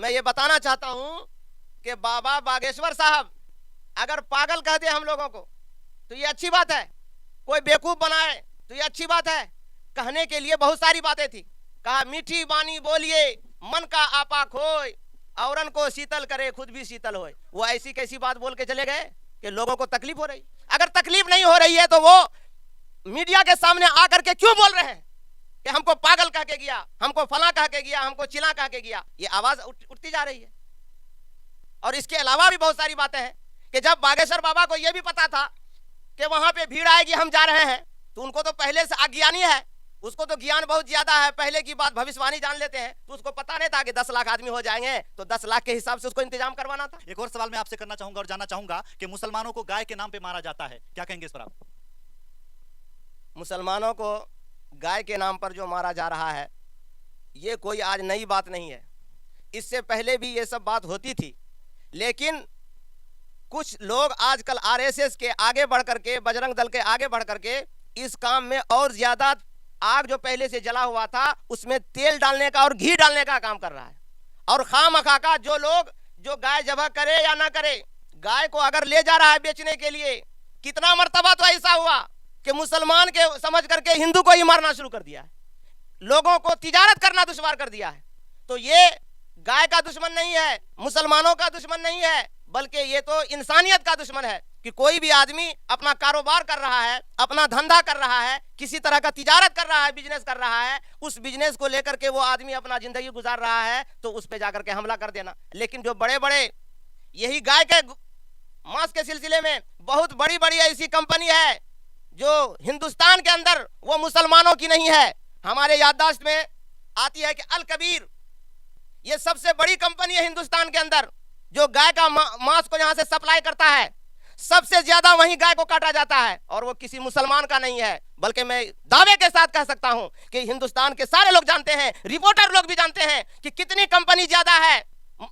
मैं ये बताना चाहता हूं कि बाबा बागेश्वर साहब अगर पागल कह दे हम लोगों को तो ये अच्छी बात है, कोई बेवकूफ बनाए तो ये अच्छी बात है। कहने के लिए बहुत सारी बातें थी। कहा मीठी बानी बोलिए मन का आपा खोए, औरन को शीतल करे खुद भी शीतल होए। वो ऐसी कैसी बात बोल के चले गए कि लोगों को तकलीफ हो रही। अगर तकलीफ नहीं हो रही है तो वो मीडिया के सामने आकर के क्यों बोल रहे हैं कि हमको पागल कह के गया, हमको फला कह के गया, हमको चिला कह के गया। ये आवाज उठती जा रही है। और इसके अलावा भी बहुत सारी बातें हैं कि जब बागेश्वर बाबा को यह भी पता था कि वहां पे भीड़ आएगी, हम जा रहे हैं, तो उनको तो पहले से अज्ञानी है, उसको तो ज्ञान बहुत ज्यादा है, पहले की बात भविष्यवाणी जान लेते हैं। तो उसको पता नहीं था कि 10 लाख आदमी हो जाएंगे, तो 10 लाख के हिसाब से उसको इंतजाम करवाना था। एक और सवाल मैं आपसे करना चाहूंगा और जानना चाहूंगा कि मुसलमानों को गाय के नाम पे मारा जाता है, क्या कहेंगे इस पर आप? मुसलमानों को गाय के नाम पर जो मारा जा रहा है ये कोई आज नई बात नहीं है, इससे पहले भी ये सब बात होती थी। लेकिन कुछ लोग आजकल आरएसएस के आगे बढ़ करके, बजरंग दल के आगे बढ़ करके इस काम में और ज्यादा आग जो पहले से जला हुआ था उसमें तेल डालने का और घी डालने का काम कर रहा है। और खामखा का जो लोग जो गाय जबह करे या ना करे, गाय को अगर ले जा रहा है बेचने के लिए, कितना मर्तबा तो ऐसा हुआ कि मुसलमान के समझ करके हिंदू को ही मारना शुरू कर दिया है, लोगों को तिजारत करना दुश्वार कर दिया है। तो ये गाय का दुश्मन नहीं है, मुसलमानों का दुश्मन नहीं है, बल्कि ये तो इंसानियत का दुश्मन है कि कोई भी आदमी अपना कारोबार कर रहा है, अपना धंधा कर रहा है, किसी तरह का तिजारत कर रहा है, बिजनेस कर रहा है, उस बिजनेस को लेकर के वो आदमी अपना जिंदगी गुजार रहा है, तो उस पे जाकर के हमला कर देना। लेकिन जो बड़े बड़े यही गाय के मांस के सिलसिले में बहुत बड़ी बड़ी ऐसी कंपनी है जो हिंदुस्तान के अंदर वो मुसलमानों की नहीं है। हमारे याददाश्त में आती है कि अल कबीर, ये सबसे बड़ी कंपनी है हिंदुस्तान के अंदर जो गाय का मांस को यहां से सप्लाई करता है। सबसे ज्यादा वहीं गाय को काटा जाता है और वो किसी मुसलमान का नहीं है, बल्कि मैं दावे के साथ कह सकता हूं कि हिंदुस्तान के सारे लोग जानते हैं, रिपोर्टर लोग भी जानते हैं कि कितनी कंपनी ज्यादा है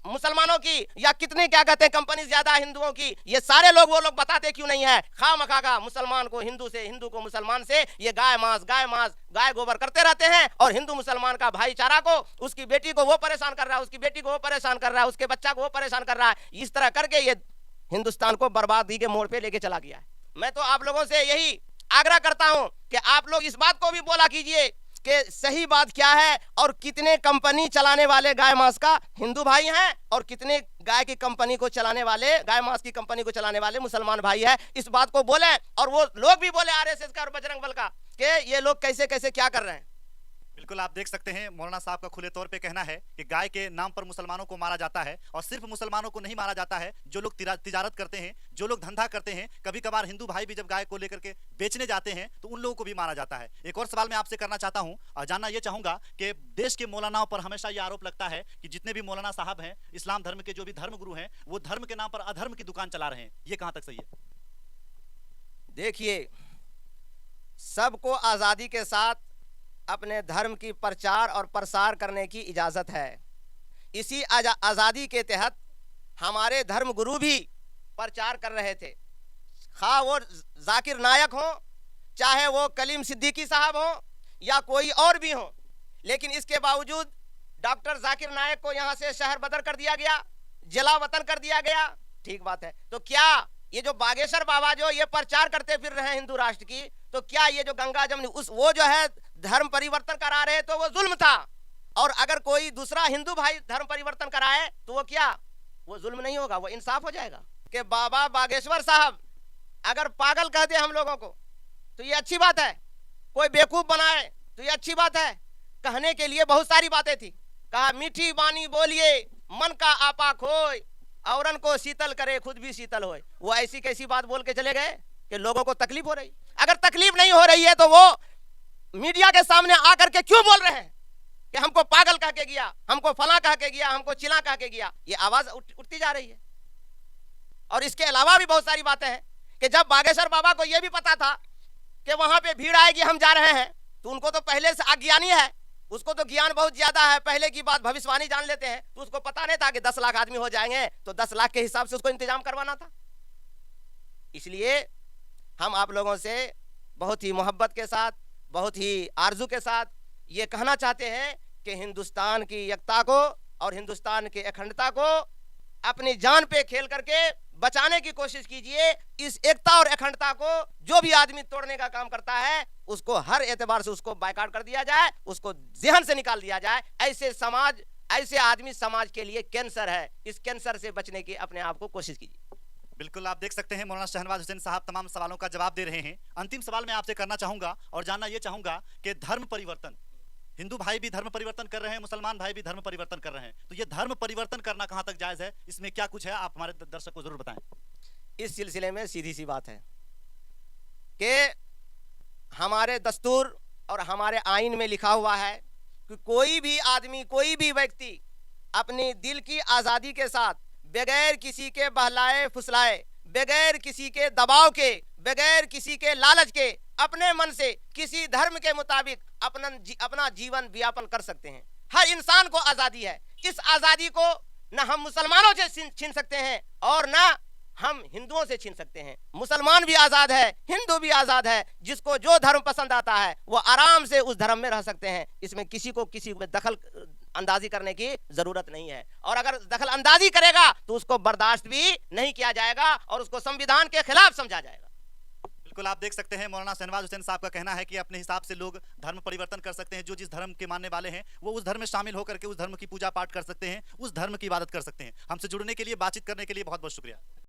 मुसलमानों की या कितनी क्या कहते हैं कंपनी ज्यादा हिंदुओं की। ये सारे लोग वो लोग बताते क्यों नहीं है? खामखा का मुसलमान को हिंदू से, हिंदू को मुसलमान से ये गाय मांस गाय गोबर करते रहते हैं और हिंदू मुसलमान का भाईचारा को, उसकी बेटी को वो परेशान कर रहा है, उसकी बेटी को वो परेशान कर रहा है, उसके बच्चा को वो परेशान कर रहा है। इस तरह करके ये हिंदुस्तान को बर्बादी के मोड़ पे लेके चला गया है। मैं तो आप लोगों से यही आग्रह करता हूं कि आप लोग इस बात को भी बोला कीजिए कि सही बात क्या है और कितने कंपनी चलाने वाले गाय मांस का हिंदू भाई हैं और कितने गाय की कंपनी को चलाने वाले, गाय मांस की कंपनी को चलाने वाले मुसलमान भाई है। इस बात को बोले और वो लोग भी बोले आरएसएस का और बजरंग बल का कि ये लोग कैसे कैसे क्या कर रहे हैं। बिल्कुल आप देख सकते हैं मौलाना साहब का खुले तौर पे कहना है कि गाय के नाम पर मुसलमानों को मारा जाता है। और सिर्फ मुसलमानों को नहीं मारा जाता है, जो लोग तिजारत करते हैं, जो लोग धंधा करते हैं, कभी कभार हिंदू भाई भी जब गाय को लेकर के बेचने जाते हैं तो उन लोगों को भी मारा जाता है। एक और सवाल मैं आपसे करना चाहता हूं और जानना यह चाहूंगा कि देश के मौलानाओं पर हमेशा यह आरोप लगता है कि जितने भी मौलाना साहब हैं, इस्लाम धर्म के जो भी धर्म गुरु हैं, वो धर्म के नाम पर अधर्म की दुकान चला रहे हैं। ये कहां तक सही है? देखिए, सबको आजादी के साथ अपने धर्म की प्रचार और प्रसार करने की इजाजत है। इसी आजादी के तहत हमारे धर्म गुरु भी प्रचार कर रहे थे, खा वो जाकिर नायक हो, चाहे वो कलीम सिद्दीकी साहब हो या कोई और भी हो। लेकिन इसके बावजूद डॉक्टर जाकिर नायक को यहां से शहर बदर कर दिया गया, जला वतन कर दिया गया। ठीक बात है। तो क्या ये जो बागेश्वर बाबा जो ये प्रचार करते फिर रहे हिंदू राष्ट्र की, तो क्या ये जो गंगा जमुनी उस वो जो है धर्म परिवर्तन करा रहे तो वो जुल्म था? और अगर कोई दूसरा हिंदू भाई धर्म परिवर्तन कराए तो वो क्या, वो जुल्म नहीं होगा, वो इंसाफ हो जाएगा। कि बाबा बागेश्वर साहब अगर पागल कह दे हम लोगों को तो ये अच्छी बात है, कोई बेवकूफ बनाए तो ये अच्छी बात है। कहने के लिए बहुत सारी बातें थी। कहा मीठी बानी बोलिए मन का आपा खोए, औरन को शीतल करे खुद भी शीतल होए। वो ऐसी कैसी बात बोल के चले गए कि लोगों को तकलीफ हो रही। अगर तकलीफ नहीं हो रही है तो वो मीडिया के सामने आकर के क्यों बोल रहे हैं कि हमको पागल कह के गया, हमको फला कह के गया, हमको चिला कह के गया। ये आवाज उठती जा रही है। और इसके अलावा भी बहुत सारी बातें हैं कि जब बागेश्वर बाबा को यह भी पता था कि वहां पे भीड़ आएगी, हम जा रहे हैं, तो उनको तो पहले से अज्ञानी है, उसको तो ज्ञान बहुत ज्यादा है, पहले की बात भविष्यवाणी जान लेते हैं। तो उसको पता नहीं था कि 10 लाख आदमी हो जाएंगे, तो 10 लाख के हिसाब से उसको इंतजाम करवाना था। इसलिए हम आप लोगों से बहुत ही मोहब्बत के साथ, बहुत ही आरजू के साथ ये कहना चाहते हैं कि हिंदुस्तान की एकता को और हिंदुस्तान के अखंडता को अपनी जान पे खेल करके बचाने की कोशिश कीजिए। इस एकता और अखंडता को जो भी आदमी तोड़ने का काम करता है उसको हर एतबार से उसको बायकॉट कर दिया जाए, उसको ज़हन से निकाल दिया जाए। ऐसे आदमी समाज के लिए कैंसर है। इस कैंसर से बचने की अपने आप को कोशिश कीजिए। बिल्कुल, आप देख सकते हैं मौलाना शहनवाज हुसैन साहब तमाम सवालों का जवाब दे रहे हैं। अंतिम सवाल मैं आपसे करना चाहूंगा और जानना यह चाहूंगा कि धर्म परिवर्तन, हिंदू भाई भी धर्म परिवर्तन कर रहे हैं, मुसलमान भाई भी धर्म परिवर्तन कर रहे हैं, तो ये धर्म परिवर्तन करना कहां तक जायज है, इसमें क्या कुछ है, आप हमारे दर्शक को जरूर बताएं। इस सिलसिले में सीधी सी बात है कि हमारे दस्तूर और हमारे आईन में लिखा हुआ है कि कोई भी आदमी, कोई भी व्यक्ति अपनी दिल की आज़ादी के साथ बगैर किसी के बहलाए फुसलाए, बगैर किसी के दबाव के, बगैर किसी के लालच के अपने मन से किसी धर्म के मुताबिक अपना जीवन व्यापन कर सकते हैं। हर इंसान को आज़ादी है। इस आज़ादी को न हम मुसलमानों से छीन सकते हैं और न हम हिंदुओं से छीन सकते हैं। मुसलमान भी आज़ाद है, हिंदू भी आज़ाद है। जिसको जो धर्म पसंद आता है वो आराम से उस धर्म में रह सकते हैं। इसमें किसी में दखल अंदाजी करने की जरूरत नहीं है, और अगर दखल अंदाजी करेगा तो उसको बर्दाश्त भी नहीं किया जाएगा और उसको संविधान के खिलाफ समझा जाएगा। बिल्कुल, आप देख सकते हैं मौलाना शहनवाज हुसैन साहब का कहना है कि अपने हिसाब से लोग धर्म परिवर्तन कर सकते हैं। जो जिस धर्म के मानने वाले हैं वो उस धर्म में शामिल होकर के उस धर्म की पूजा पाठ कर सकते हैं, उस धर्म की इबादत कर सकते हैं। हमसे जुड़ने के लिए, बातचीत करने के लिए बहुत बहुत शुक्रिया।